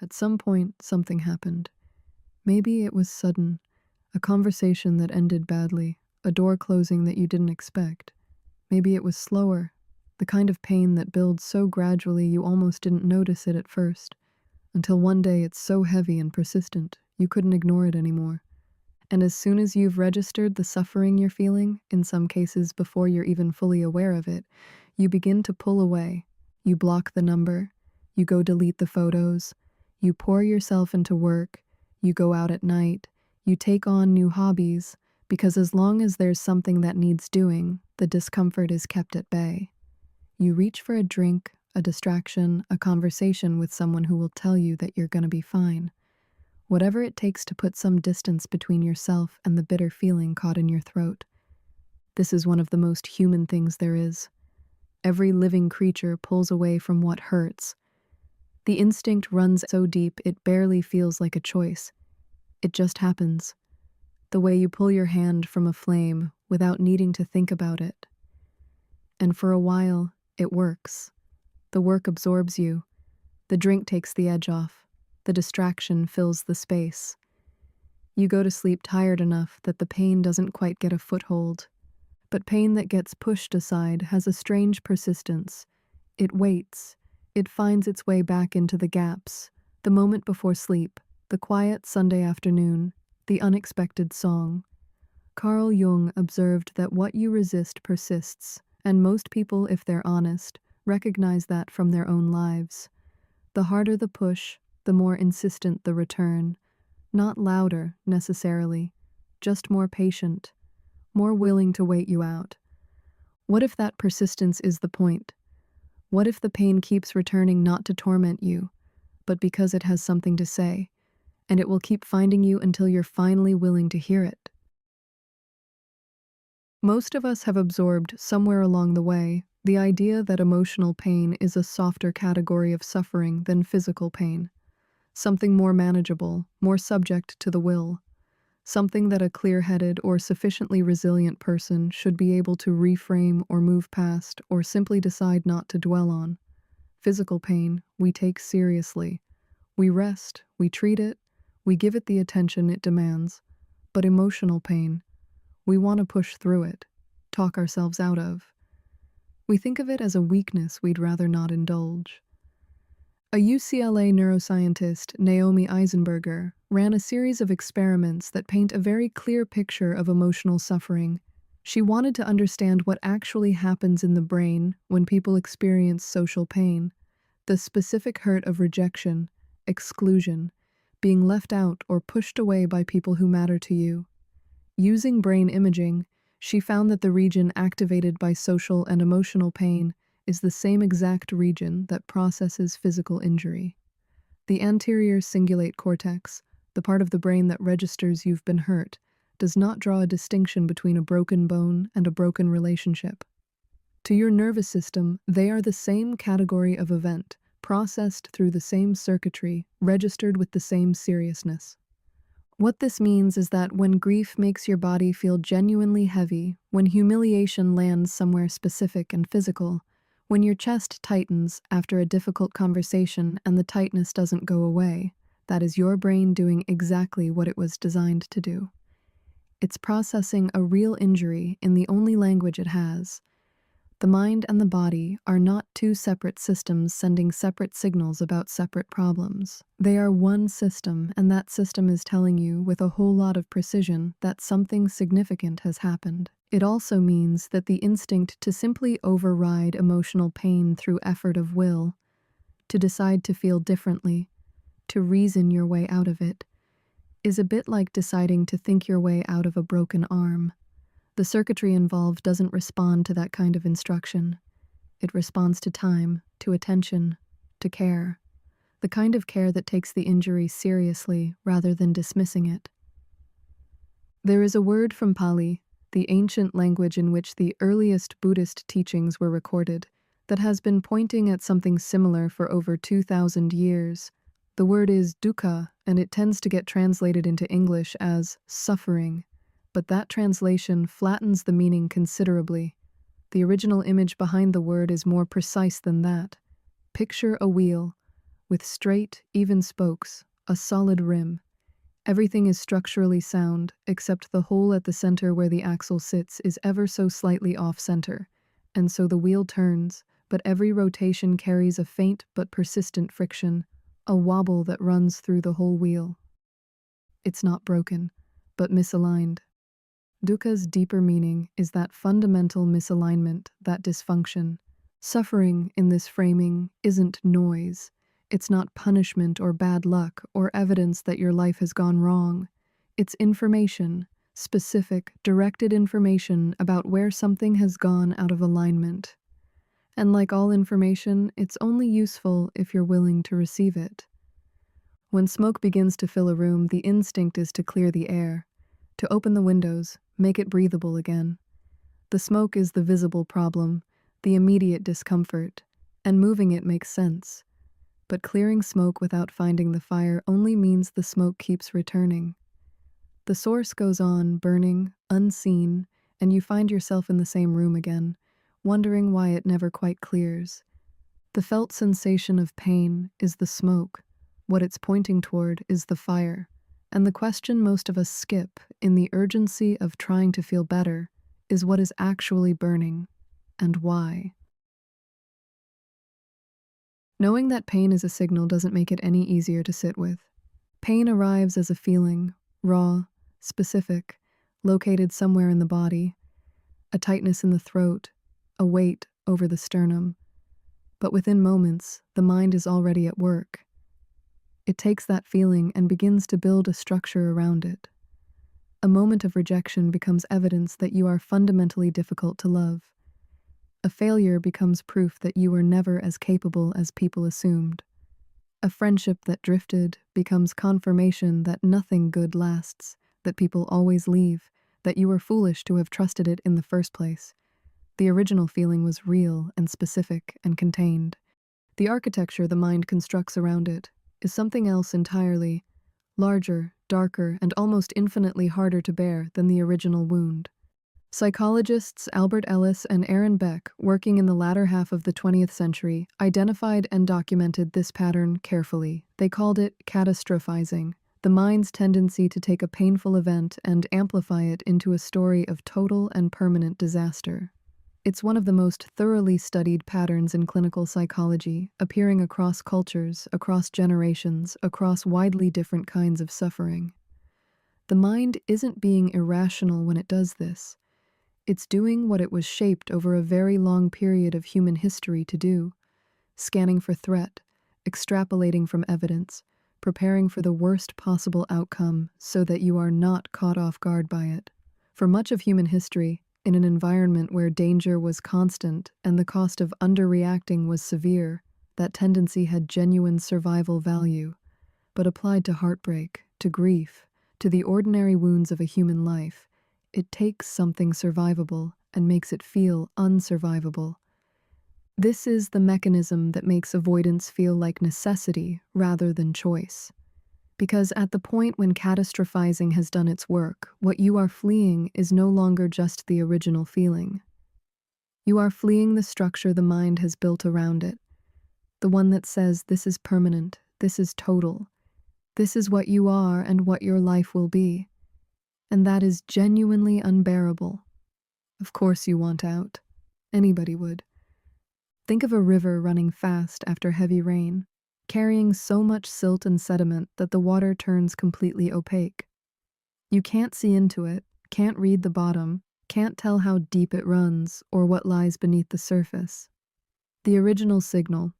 At some point, something happened. Maybe it was sudden, a conversation that ended badly, a door closing that you didn't expect. Maybe it was slower, the kind of pain that builds so gradually you almost didn't notice it at first, until one day it's so heavy and persistent, you couldn't ignore it anymore. And as soon as you've registered the suffering you're feeling, in some cases before you're even fully aware of it, you begin to pull away. You block the number, you go delete the photos, you pour yourself into work, you go out at night, you take on new hobbies, because as long as there's something that needs doing, the discomfort is kept at bay. You reach for a drink, a distraction, a conversation with someone who will tell you that you're going to be fine. Whatever it takes to put some distance between yourself and the bitter feeling caught in your throat. This is one of the most human things there is. Every living creature pulls away from what hurts. The instinct runs so deep it barely feels like a choice. It just happens. The way you pull your hand from a flame without needing to think about it. And for a while, it works. The work absorbs you. The drink takes the edge off. The distraction fills the space. You go to sleep tired enough that the pain doesn't quite get a foothold. But pain that gets pushed aside has a strange persistence. It waits. It finds its way back into the gaps, the moment before sleep, the quiet Sunday afternoon, the unexpected song. Carl Jung observed that what you resist persists, and most people, if they're honest, recognize that from their own lives. The harder the push, the more insistent the return. Not louder, necessarily, just more patient, more willing to wait you out. What if that persistence is the point? What if the pain keeps returning not to torment you, but because it has something to say, and it will keep finding you until you're finally willing to hear it? Most of us have absorbed somewhere along the way the idea that emotional pain is a softer category of suffering than physical pain. Something more manageable, more subject to the will. Something that a clear-headed or sufficiently resilient person should be able to reframe or move past or simply decide not to dwell on. Physical pain, we take seriously. We rest, we treat it, we give it the attention it demands. But emotional pain, we want to push through it, talk ourselves out of. We think of it as a weakness we'd rather not indulge. A UCLA neuroscientist, Naomi Eisenberger, ran a series of experiments that paint a very clear picture of emotional suffering. She wanted to understand what actually happens in the brain when people experience social pain, the specific hurt of rejection, exclusion, being left out or pushed away by people who matter to you. Using brain imaging, she found that the region activated by social and emotional pain is the same exact region that processes physical injury. The anterior cingulate cortex, the part of the brain that registers you've been hurt, does not draw a distinction between a broken bone and a broken relationship. To your nervous system, they are the same category of event, processed through the same circuitry, registered with the same seriousness. What this means is that when grief makes your body feel genuinely heavy, when humiliation lands somewhere specific and physical, when your chest tightens after a difficult conversation and the tightness doesn't go away, that is your brain doing exactly what it was designed to do. It's processing a real injury in the only language it has. The mind and the body are not two separate systems sending separate signals about separate problems. They are one system, and that system is telling you with a whole lot of precision that something significant has happened. It also means that the instinct to simply override emotional pain through effort of will, to decide to feel differently, to reason your way out of it, is a bit like deciding to think your way out of a broken arm. The circuitry involved doesn't respond to that kind of instruction. It responds to time, to attention, to care. The kind of care that takes the injury seriously rather than dismissing it. There is a word from Pali, the ancient language in which the earliest Buddhist teachings were recorded, that has been pointing at something similar for over 2,000 years. The word is dukkha, and it tends to get translated into English as suffering, but that translation flattens the meaning considerably. The original image behind the word is more precise than that. Picture a wheel. with straight, even spokes, a solid rim. Everything is structurally sound, except the hole at the center where the axle sits is ever so slightly off-center, and so the wheel turns, but every rotation carries a faint but persistent friction, a wobble that runs through the whole wheel. It's not broken, but misaligned. Dukkha's deeper meaning is that fundamental misalignment, that dysfunction. Suffering, in this framing, isn't noise. It's not punishment or bad luck or evidence that your life has gone wrong. It's information, specific, directed information about where something has gone out of alignment. And like all information, it's only useful if you're willing to receive it. When smoke begins to fill a room, the instinct is to clear the air, to open the windows, make it breathable again. The smoke is the visible problem, the immediate discomfort, and moving it makes sense. But clearing smoke without finding the fire only means the smoke keeps returning. The source goes on burning, unseen, and you find yourself in the same room again, wondering why it never quite clears. The felt sensation of pain is the smoke. What it's pointing toward is the fire. And the question most of us skip, in the urgency of trying to feel better, is what is actually burning, and why. Knowing that pain is a signal doesn't make it any easier to sit with. Pain arrives as a feeling, raw, specific, located somewhere in the body, a tightness in the throat, a weight over the sternum. But within moments, the mind is already at work. It takes that feeling and begins to build a structure around it. A moment of rejection becomes evidence that you are fundamentally difficult to love. A failure becomes proof that you were never as capable as people assumed. A friendship that drifted becomes confirmation that nothing good lasts, that people always leave, that you were foolish to have trusted it in the first place. The original feeling was real and specific and contained. The architecture the mind constructs around it is something else entirely, larger, darker, and almost infinitely harder to bear than the original wound. Psychologists Albert Ellis and Aaron Beck, working in the latter half of the 20th century, identified and documented this pattern carefully. They called it catastrophizing, the mind's tendency to take a painful event and amplify it into a story of total and permanent disaster. It's one of the most thoroughly studied patterns in clinical psychology, appearing across cultures, across generations, across widely different kinds of suffering. The mind isn't being irrational when it does this. It's doing what it was shaped over a very long period of human history to do, scanning for threat, extrapolating from evidence, preparing for the worst possible outcome so that you are not caught off guard by it. For much of human history, in an environment where danger was constant and the cost of underreacting was severe, that tendency had genuine survival value. But applied to heartbreak, to grief, to the ordinary wounds of a human life, it takes something survivable and makes it feel unsurvivable. This is the mechanism that makes avoidance feel like necessity rather than choice. Because at the point when catastrophizing has done its work, what you are fleeing is no longer just the original feeling. You are fleeing the structure the mind has built around it, the one that says this is permanent, this is total, this is what you are and what your life will be. And that is genuinely unbearable. Of course you want out. Anybody would. Think of a river running fast after heavy rain, carrying so much silt and sediment that the water turns completely opaque. You can't see into it, can't read the bottom, can't tell how deep it runs or what lies beneath the surface. The original signal,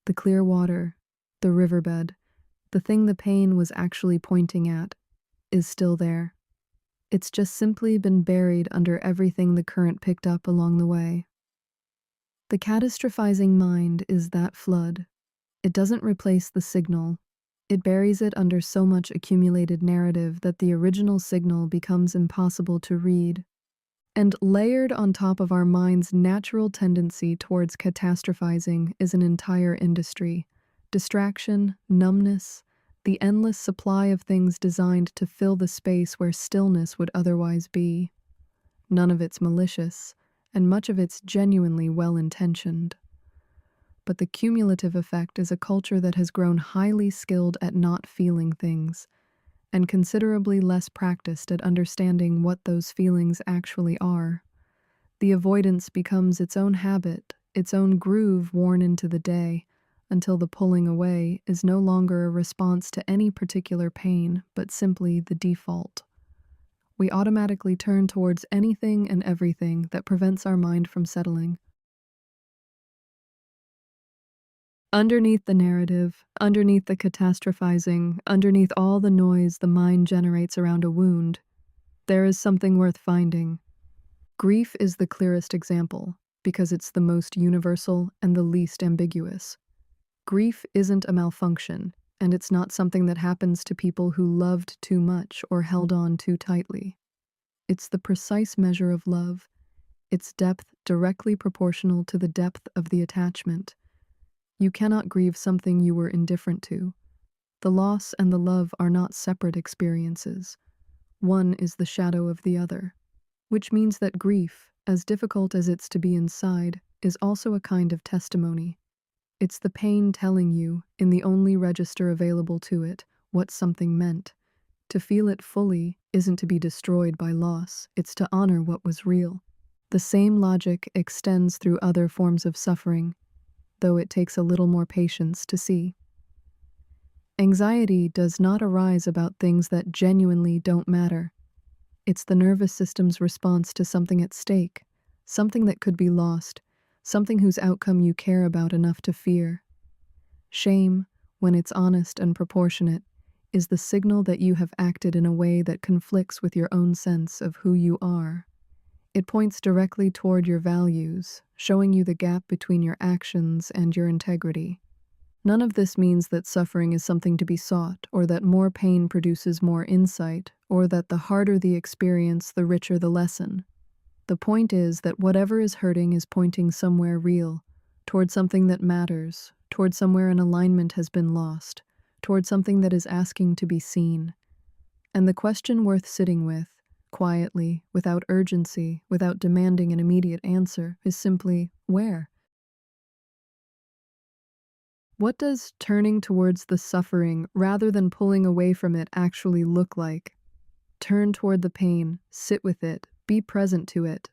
the clear water, the riverbed, the thing the pain was actually pointing at, is still there. It's just simply been buried under everything the current picked up along the way. The catastrophizing mind is that flood. It doesn't replace the signal. It buries it under so much accumulated narrative that the original signal becomes impossible to read. And layered on top of our mind's natural tendency towards catastrophizing is an entire industry. Distraction, numbness, the endless supply of things designed to fill the space where stillness would otherwise be. None of it's malicious, and much of it's genuinely well-intentioned. but the cumulative effect is a culture that has grown highly skilled at not feeling things and considerably less practiced at understanding what those feelings actually are. The avoidance becomes its own habit, its own groove worn into the day, until the pulling away is no longer a response to any particular pain, but simply the default. We automatically turn towards anything and everything that prevents our mind from settling. Underneath the narrative, underneath the catastrophizing, underneath all the noise the mind generates around a wound, there is something worth finding. Grief is the clearest example, because it's the most universal and the least ambiguous. Grief isn't a malfunction, and it's not something that happens to people who loved too much or held on too tightly. It's the precise measure of love, its depth directly proportional to the depth of the attachment. You cannot grieve something you were indifferent to. The loss and the love are not separate experiences. One is the shadow of the other, which means that grief, as difficult as it's to be inside, is also a kind of testimony. It's the pain telling you, in the only register available to it, what something meant. To feel it fully isn't to be destroyed by loss, it's to honor what was real. The same logic extends through other forms of suffering, though it takes a little more patience to see. Anxiety does not arise about things that genuinely don't matter. It's the nervous system's response to something at stake, something that could be lost, something whose outcome you care about enough to fear. Shame, when it's honest and proportionate, is the signal that you have acted in a way that conflicts with your own sense of who you are. It points directly toward your values, showing you the gap between your actions and your integrity. None of this means that suffering is something to be sought, or that more pain produces more insight, or that the harder the experience, the richer the lesson. The point is that whatever is hurting is pointing somewhere real, toward something that matters, toward somewhere an alignment has been lost, toward something that is asking to be seen. And the question worth sitting with, quietly, without urgency, without demanding an immediate answer, is simply, where? What does turning towards the suffering rather than pulling away from it actually look like? Turn toward the pain, sit with it, be present to it.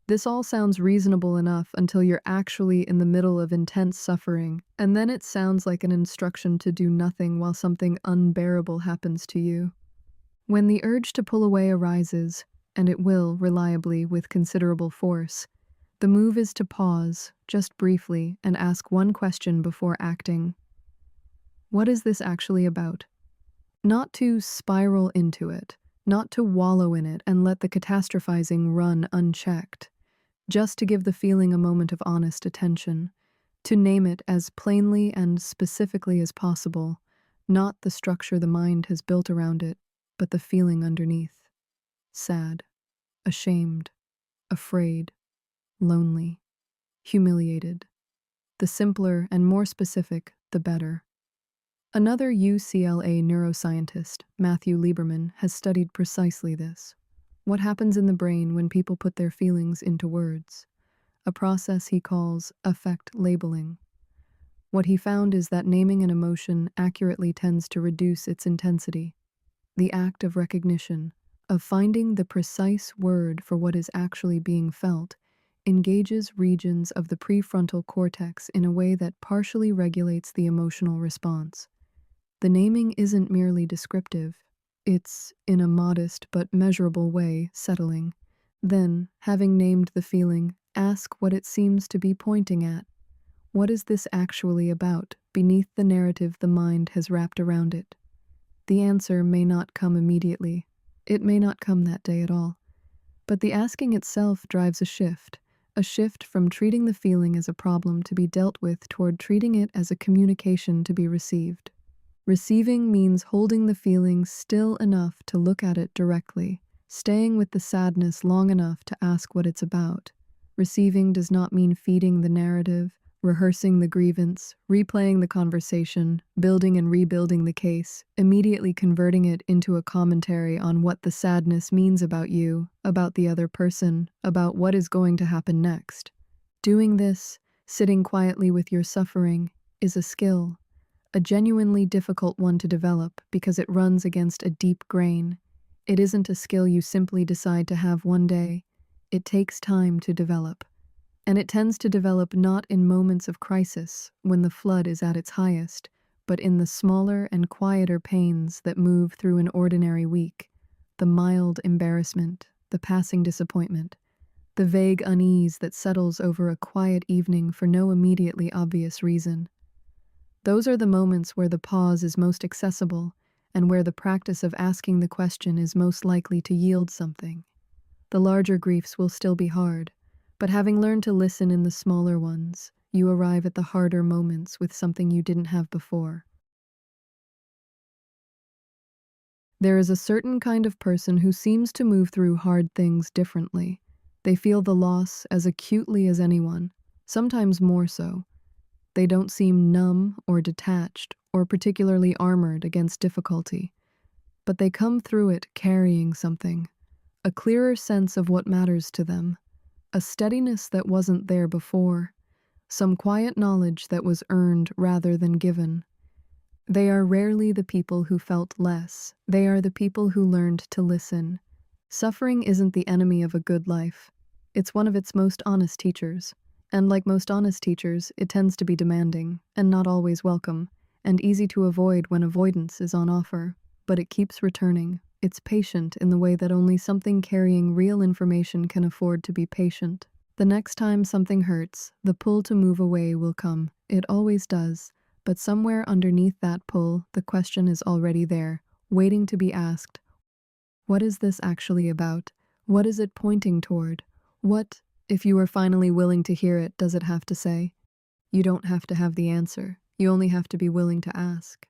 This all sounds reasonable enough until you're actually in the middle of intense suffering, and then it sounds like an instruction to do nothing while something unbearable happens to you. When the urge to pull away arises, and it will, reliably, with considerable force, the move is to pause, just briefly, and ask one question before acting. What is this actually about? Not to spiral into it, not to wallow in it and let the catastrophizing run unchecked, just to give the feeling a moment of honest attention, to name it as plainly and specifically as possible, not the structure the mind has built around it, but the feeling underneath. Sad, ashamed, afraid, lonely, humiliated. The simpler and more specific, the better. Another UCLA neuroscientist, Matthew Lieberman, has studied precisely this. What happens in the brain when people put their feelings into words? A process he calls affect labeling. What he found is that naming an emotion accurately tends to reduce its intensity. The act of recognition, of finding the precise word for what is actually being felt, engages regions of the prefrontal cortex in a way that partially regulates the emotional response. The naming isn't merely descriptive. It's, in a modest but measurable way, settling. Then, having named the feeling, ask what it seems to be pointing at. What is this actually about, beneath the narrative the mind has wrapped around it? The answer may not come immediately. It may not come that day at all. But the asking itself drives a shift from treating the feeling as a problem to be dealt with toward treating it as a communication to be received. Receiving means holding the feeling still enough to look at it directly, staying with the sadness long enough to ask what it's about. Receiving does not mean feeding the narrative, rehearsing the grievance, replaying the conversation, building and rebuilding the case, immediately converting it into a commentary on what the sadness means about you, about the other person, about what is going to happen next. Doing this, Sitting quietly with your suffering is a skill, a genuinely difficult one to develop because it runs against a deep grain. It isn't a skill you simply decide to have one day. It takes time to develop. And it tends to develop not in moments of crisis, when the flood is at its highest, but in the smaller and quieter pains that move through an ordinary week. The mild embarrassment, the passing disappointment, the vague unease that settles over a quiet evening for no immediately obvious reason. Those are the moments where the pause is most accessible and where the practice of asking the question is most likely to yield something. The larger griefs will still be hard, but having learned to listen in the smaller ones, you arrive at the harder moments with something you didn't have before. There is a certain kind of person who seems to move through hard things differently. They feel the loss as acutely as anyone, sometimes more so. They don't seem numb or detached or particularly armored against difficulty, but they come through it carrying something, a clearer sense of what matters to them, a steadiness that wasn't there before, some quiet knowledge that was earned rather than given. They are rarely the people who felt less. They are the people who learned to listen. Suffering isn't the enemy of a good life. It's one of its most honest teachers. And like most honest teachers, it tends to be demanding, and not always welcome, and easy to avoid when avoidance is on offer. But it keeps returning. It's patient in the way that only something carrying real information can afford to be patient. The next time something hurts, the pull to move away will come. It always does. But somewhere underneath that pull, the question is already there, waiting to be asked. What is this actually about? What is it pointing toward? What, if you are finally willing to hear it, does it have to say? You don't have to have the answer. You only have to be willing to ask.